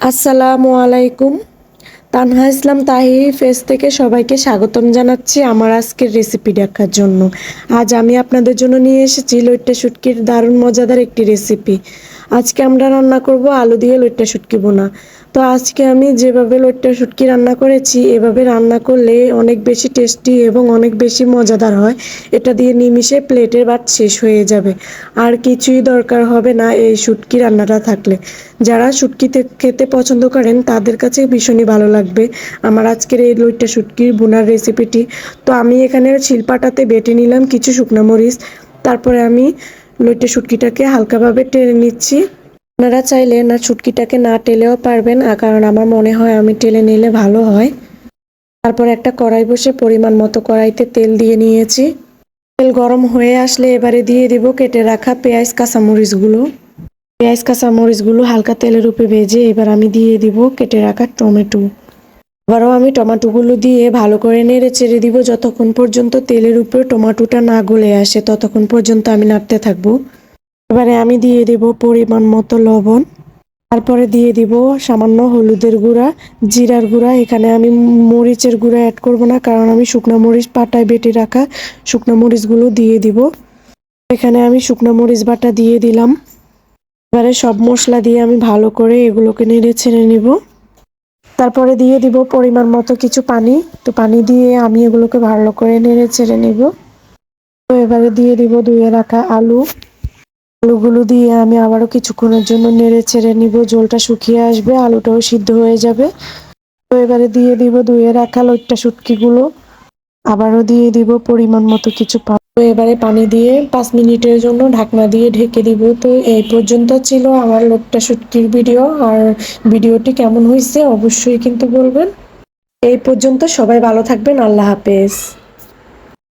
আসসালামু আলাইকুম। তানহা ইসলাম তাহি ফেস থেকে সবাইকে স্বাগতম জানাচ্ছি আমার আজকের রেসিপি দেখার জন্য। আজ আমি আপনাদের জন্য নিয়ে এসেছি লইট্টা শুটকির দারুণ মজাদার একটি রেসিপি। আজকে আমরা রান্না করব আলু দিয়ে লইট্টা শুটকি বোনা। তো আজকে আমি যেভাবে লইট্টা শুটকি রান্না করেছি এভাবে রান্না করলে অনেক বেশি টেস্টি এবং অনেক বেশি মজাদার হয়। এটা দিয়ে নিমিষে প্লেটের ভাত শেষ হয়ে যাবে, আর কিছুই দরকার হবে না এই শুটকি রান্নাটা থাকলে। যারা শুটকি খেতে পছন্দ করেন তাদের কাছে ভীষণই ভালো লাগবে আমার আজকের এই লইট্টা শুটকির বোনার রেসিপিটি। তো আমি এখানে শিলপাটাতে বেটে নিলাম কিছু শুকনো মরিচ। তারপরে আমি লইট্টা শুটকিটাকে হালকাভাবে টেলে নিচ্ছি। আপনারা চাইলে না শুটকিটাকে না টেলেও পারবেন, কারণ আমার মনে হয় আমি টেলে নিলে ভালো হয়। তারপর একটা কড়াই বসে পরিমাণ মতো কড়াইতে তেল দিয়ে নিয়েছি। তেল গরম হয়ে আসলে এবারে দিয়ে দিব কেটে রাখা পেঁয়াজ কাঁচামরিচগুলো হালকা তেলের উপরে ভেজে এবার আমি দিয়ে দিব কেটে রাখা টমেটো। আবারও আমি টমেটোগুলো দিয়ে ভালো করে নেড়ে চেড়ে দিব যতক্ষণ পর্যন্ত তেলের উপরে টমেটোটা না গলে আসে, ততক্ষণ পর্যন্ত আমি নাড়তে থাকবো। এবারে আমি দিয়ে দেব পরিমাণ মতো লবণ। তারপরে দিয়ে দিব সামান্য হলুদের গুঁড়া, জিরার গুঁড়া। এখানে আমি মরিচের গুঁড়া অ্যাড করব না, কারণ আমি শুকনো মরিচ পাটায় বেটে রাখা শুকনো মরিচগুলো দিয়ে দিব। এখানে আমি শুকনো মরিচ বাটা দিয়ে দিলাম। এবারে সব মশলা দিয়ে আমি ভালো করে এগুলোকে নেড়ে ছেড়ে নিব। তারপরে দিয়ে দিব পরিমাণ মতো কিছু পানি। তো পানি দিয়ে আমি এগুলোকে ভালো করে নেড়ে ছেড়ে নিব। তো এবারে দিয়ে দিব ধুয়ে রাখা আলুগুলো দিয়ে আমি আবারও কিছুক্ষণের জন্য নেড়ে ছেড়ে নিব। ঝোলটা শুকিয়ে আসবে, আলুটাও সিদ্ধ হয়ে যাবে। তো এবারে দিয়ে দিব ধুয়ে রাখা লইট্টা শুটকিগুলো। আবারও দিয়ে দিব পরিমাণ মতো কিছু পানি। তো এবারে পানি দিয়ে 5 মিনিটের জন্য ঢাকনা দিয়ে ঢেকে দিব। তো এই পর্যন্ত ছিল আমার লইট্টা শুটকির ভিডিও। আর ভিডিওটি কেমন হয়েছে অবশ্যই কিন্তু বলবেন। এই পর্যন্ত সবাই ভালো থাকবেন। আল্লাহ হাফেজ।